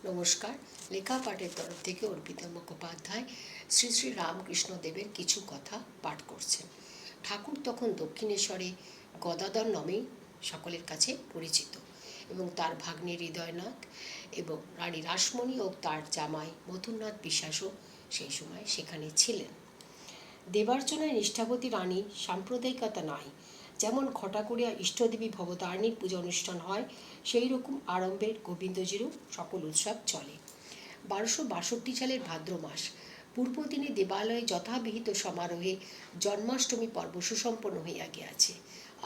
নমস্কার। লেখা পাঠের তরফ থেকে অর্পিতা মুখোপাধ্যায় শ্রী শ্রী রামকৃষ্ণ দেবের কিছু কথা পাঠ করছেন। ঠাকুর তখন দক্ষিণেশ্বরে গদাধর নামেই সকলের কাছে পরিচিত এবং তার ভাগ্নে হৃদয়নাথ এবং রানী রাসমণি ও তার জামাই মথুরনাথ বিশ্বাসও সেই সময় সেখানে ছিলেন। দেবার্চনায় নিষ্ঠাবতী রানী সাম্প্রদায়িকতা নাই। যেমন ঘটাকড়িয়া ইষ্টদেবী ভবতারিণীর পূজা অনুষ্ঠান হয়, সেই রকম আরম্ভের গোবিন্দজিরও সকল উৎসব চলে। 1262 সালের ভাদ্র মাস পূর্ব দিনে দেবালয়ে যথাবিহিত সমারোহে জন্মাষ্টমী পর্ব সুসম্পন্ন হইয়া গিয়াছে।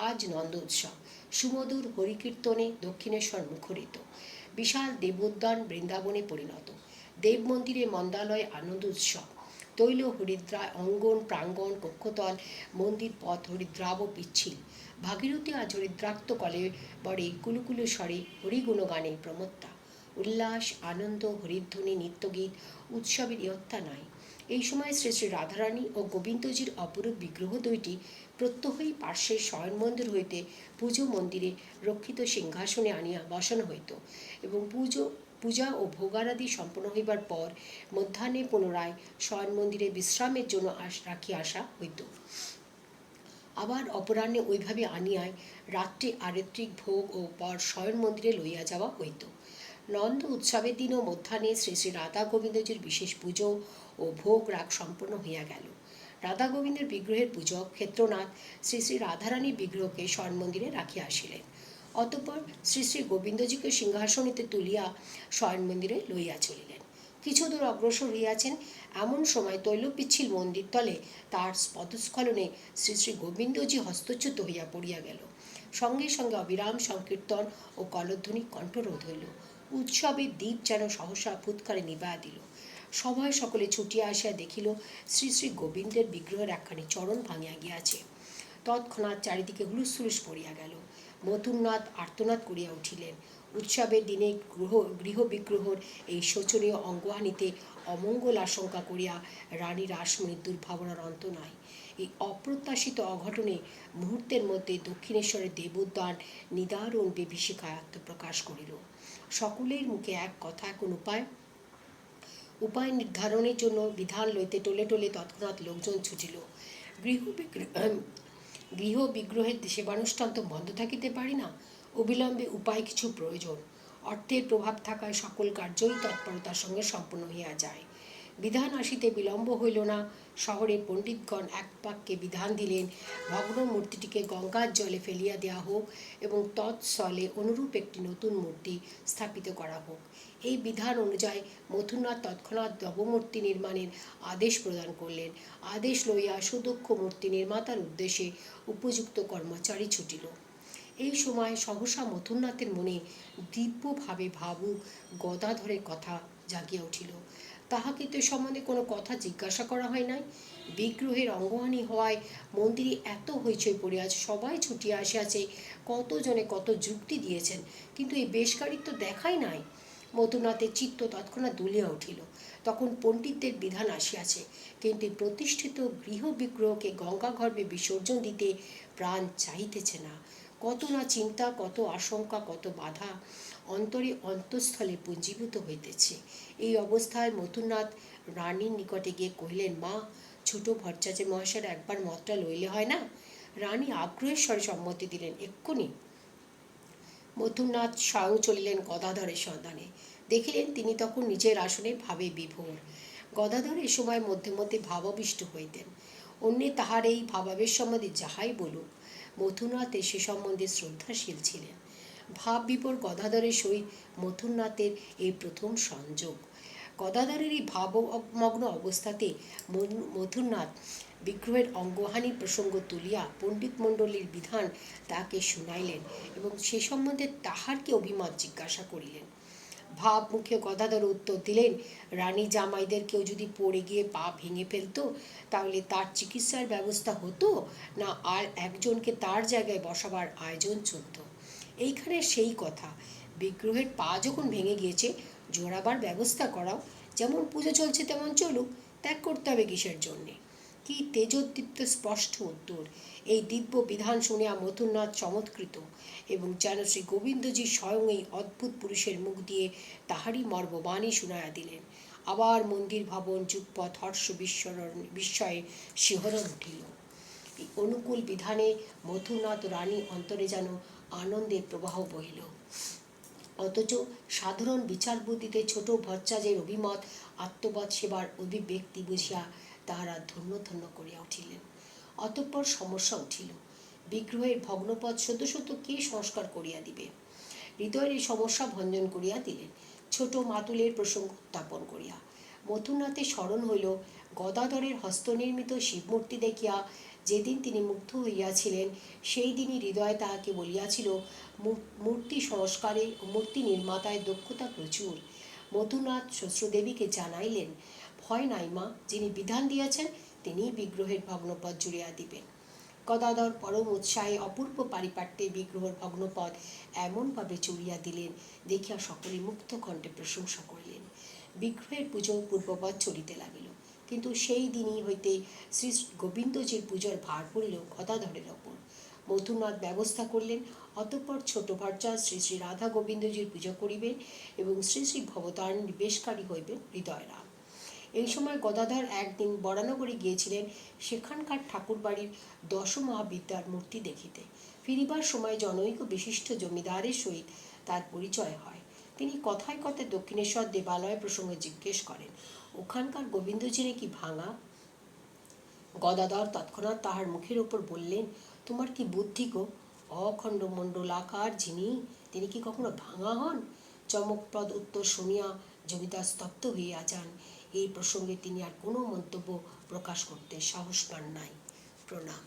আজ নন্দ উৎসব সুমধুর হরিকীর্তনে দক্ষিণেশ্বর মুখরিত। বিশাল দেবোদ্যান বৃন্দাবনে পরিণত। দেব মন্দিরে মন্দালয়ে আনন্দ উৎসব। তৈল হরিদ্রা অঙ্গন প্রাঙ্গণ কক্ষতল মন্দির পথ হরিদ্রাব পিচ্ছিল। ভাগীরথী আজ হরিদ্রাক্ত কলে বড়ে কুলুকুলু স্বরে হরিগুণগানে প্রমত্তা। উল্লাস আনন্দ হরিধ্বনি নিত্যগীত উৎসবের ইয়ত্তা নাই। এই সময় শ্রী শ্রী রাধারানী ও গোবিন্দজির অপরূপ বিগ্রহ দুইটি প্রত্যহই পার্শ্বের শয়ন মন্দির হইতে পুজো মন্দিরে রক্ষিত সিংহাসনে আনিয়া বসানো হইত এবং পূজা ও ভোগারাদি সম্পন্ন হইবার পর মধ্যাহ্নে পুনরায় শয়ন মন্দিরে বিশ্রামের জন্য রাখিয়া আসা হইত। আবার অপরাহ্নে ওইভাবে আনিয়ায় রাত্রে আরেত্রিক ভোগ ও পর শয়ন মন্দিরে লইয়া যাওয়া হইত। নন্দ উৎসবের দিনও মধ্যাহ্নে শ্রী শ্রী রাধা গোবিন্দজির বিশেষ পুজো ও ভোগ রাগ সম্পন্ন হইয়া গেল। রাধা গোবিন্দের বিগ্রহের পূজক ক্ষেত্রনাথ শ্রী শ্রী রাধারানীর বিগ্রহকে শয়ন মন্দিরে রাখিয়া আসিলেন। অতঃপর শ্রী শ্রী গোবিন্দজিকে সিংহাসনিতে তুলিয়া শয়ন মন্দিরে লইয়া চলিলেন। কিছু দূর অগ্রসর হইয়াছেন, এমন সময় তৈলপিচ্ছিল মন্দির তলে তার পদস্খলনে শ্রী শ্রী গোবিন্দজি হস্তচ্যুত হইয়া পড়িয়া গেল। সঙ্গে সঙ্গে অবিরাম সংকীর্তন ও কলধ্বনি কণ্ঠরোধ হইল। উৎসবের দ্বীপ যেন সহসা ফুৎকারে নিবাইয়া দিল। সভায় সকলে ছুটিয়া আসিয়া দেখিল শ্রী শ্রী গোবিন্দের বিগ্রহের একখানি চরণ ভাঙিয়া গিয়াছে। তৎক্ষণাৎ চারিদিকে হুলুস্থুলুস পড়িয়া গেল। মথুরনাথ আর্তনাদ করিয়া উঠিলেন। উৎসবের দিনে গৃহ বিগ্রহর এই শোচনীয় অঙ্গহানিতে অমঙ্গল আশঙ্কা করিয়া রানী রাসমণির দুর্ভাবনার অন্ত নাই। এই অপ্রত্যাশিত অঘটনে মুহূর্তের মধ্যে দক্ষিণেশ্বরের দেবোদ্যান নিদারুণ বিভীষিকায় আত্মপ্রকাশ করিল। সকলের মুখে এক কথা, কোন উপায় নির্ধারণের জন্য বিধান লইতে টোলে টোলে তৎক্ষণাৎ লোকজন ছুটিল। গৃহ বিগ্রহের সেবানুষ্ঠান তো বন্ধ থাকিতে পারি না, অবিলম্বে উপায় কিছু প্রয়োজন। অর্থের প্রভাব থাকায় সকল কার্যই তৎপরতার সঙ্গে সম্পন্ন হইয়া যায়। বিধান আসিতে বিলম্ব হইল না। শহরের পণ্ডিতগণ এক বাক্যে বিধান দিলেন, ভগ্ন মূর্তিটিকে গঙ্গার জলে ফেলিয়া দেওয়া হোক এবং তৎস্থলে অনুরূপ একটি নতুন মূর্তি স্থাপিত করা হোক। এই বিধান অনুযায়ী মথুরনাথ তৎক্ষণাৎ নবমূর্তি নির্মাণের আদেশ প্রদান করলেন। আদেশ লইয়া সুদক্ষ মূর্তি নির্মাতার উদ্দেশ্যে উপযুক্ত কর্মচারী ছুটিল। এই সময় সহসা মথুরনাথের মনে দিব্যভাবে ভাবুক গদাধরের কথা জাগিয়া উঠিল। তাহাকে তো সম্বন্ধে কোনো কথা জিজ্ঞাসা করা হয় নাই। বিগ্রহের অঙ্গহানি হওয়ায় মন্দিরে এত হইচই পড়িয়াছে, সবাই ছুটিয়া আসিয়াছে, কতজনে কত যুক্তি দিয়েছেন, কিন্তু এই বেশকারিত্ব দেখাই নাই। মথুরনাথের চিত্ত তৎক্ষণাৎ দুলিয়া উঠিল। তখন পণ্ডিতদের বিধান আসিয়াছে, কিন্তু প্রতিষ্ঠিত গৃহ বিগ্রহকে গঙ্গা গর্ভে বিসর্জন দিতে প্রাণ চাহিতেছে না। কত না চিন্তা, কত আশঙ্কা, কত বাধা অন্তরে অন্তঃস্থলে পুঞ্জীভূত হইতেছে। এই অবস্থায় মথুরনাথ রানীর নিকটে গিয়ে কহিলেন, মা, ছোট ভট্টাচার্য মহাশয়ের একবার মতটা লইলে হয় না? রানী আগ্রহের স্বরে সম্মতি দিলেন, এক্ষুনি। মথুরনাথ স্বয়ং চলিলেন গদাধরের সন্ধানে। দেখিলেন তিনি তখন নিজের আসনে ভাবে বিভোর। গদাধর এ সময় মধ্যে মধ্যে ভাবাবিষ্ট হইতেন। অন্যে তাহার এই ভাবাবেশ সম্বন্ধে যাহাই বলুক, মথুরনাথ সে সম্বন্ধে শ্রদ্ধাশীল ছিলেন। ভাব বিভোর গদাধরের সহিত মথুরনাথের এই প্রথম সংযোগ। গদাধরের এই ভাবমগ্ন অবস্থাতে মথুরনাথ বিগ্রহের অঙ্গহানির প্রসঙ্গ তুলিয়া পণ্ডিতমণ্ডলীর বিধান তাকে শুনাইলেন এবং সে সম্বন্ধে তাহার কি অভিমত জিজ্ঞাসা করিলেন। ভাব মুখে গদাধর উত্তর দিলেন, রানী জামাইদের কেউ যদি পড়ে গিয়ে পা ভেঙে ফেলত, তাহলে তার চিকিৎসার ব্যবস্থা হতো না আর একজনকে তার জায়গায় বসাবার আয়োজন চলত? এইখানে সেই কথা, বিগ্রহের পা যখন ভেঙে গিয়েছে জোড়াবার ব্যবস্থা করাও। যেমন পুজো চলছে তেমন চলুক, ত্যাগ করতে হবে কিসের জন্যে? কি তেজোদ্দীপ্ত স্পষ্ট উত্তর! এই দিব্য বিধান শুনিয়া মথুরনাথ চমৎকৃত এবং যেন শ্রী গোবিন্দজি স্বয়ং এই অদ্ভুত পুরুষের মুখ দিয়ে তাহারই মর্মবাণী শুনাইয়া দিলেন। আবার মন্দির ভবন যুগপথ হর্ষ বিস্ময়ে শিহরণ উঠিল। এই অনুকূল বিধানে মথুরনাথ রানী অন্তরে যেন আনন্দের প্রবাহ বহিল। অথচ সাধারণ বিচার বুদ্ধিতে ছোট ভট্টাচার্যের অভিমত আত্মবৎ সেবার অভিব্যক্তি বুঝিয়া তাহারা ধন্য ধন্য করিয়া উঠিলেন। অতঃপর সমস্যা উঠিল, বিগ্রহের ভগ্নপদ সদ্য সদ্য কে সংস্কার করিয়া দিবে? হৃদয়ের এই সমস্যা ভঞ্জন করিয়া দিলেন ছোট মাতুলের প্রসঙ্গ উত্থাপন করিয়া। মথুরনাথের স্মরণ হইল গদাধরের হস্তনির্মিত শিবমূর্তি দেখিয়া যেদিন তিনি মুগ্ধ হইয়াছিলেন, সেই দিনই হৃদয় তাহাকে বলিয়াছিল মূর্তি সংস্কারে ও মূর্তি নির্মাতায় দক্ষতা প্রচুর। মথুরনাথ শ্বশ্রুদেবীকে জানাইলেন, ভয় নাই মা, যিনি বিধান দিয়েছেন তিনিই বিগ্রহের ভগ্নপদ জুড়িয়া দিবেন। গদাধর পরম উৎসাহে অপূর্ব পারিপাট্যে বিগ্রহের ভগ্নপদ এমনভাবে চুড়িয়া দিলেন, দেখিয়া সকলে মুক্ত কণ্ঠে প্রশংসা করিলেন। বিগ্রহের পুজো পূর্ববৎ চলিতে লাগিল, কিন্তু সেই দিনই হইতে শ্রী গোবিন্দজির পুজোর ভার পড়িল গদাধরের ওপর। মথুরনাথ ব্যবস্থা করলেন, অতঃপর ছোট ভট্টাচার্য শ্রী শ্রী রাধা গোবিন্দজির পুজো করিবেন এবং শ্রী শ্রী ভবতারিণীর বেশকারী হইবেন হৃদয়রাম। এই সময় গদাধর একদিন বরানগরে গিয়েছিলেন সেখানকার ঠাকুরবাড়ির দশমহাবিদ্যার মূর্তি দেখিতে। ফিরিবার সময় জনৈক বিশিষ্ট জমিদারের সহিত তার পরিচয় হয়। তিনি কথায় কথায় দক্ষিণেশ্বর দেবালয় প্রসঙ্গে জিজ্ঞেস করেন, ওখানকার গোবিন্দজি নাকি ভাঙা? গদাধর তৎক্ষণাৎ তাহার মুখের ওপর বললেন, তোমার কি বুদ্ধি গো! অখণ্ড মণ্ডলাকার যিনি, তিনি কি কখনো ভাঙা হন? চমকপ্রদ উত্তর শুনিয়া জমিদার স্তব্ধ হইয়া যান। এই প্রসঙ্গে তিনি আর কোনো মন্তব্য প্রকাশ করতে সাহস পান নাই। প্রণাম।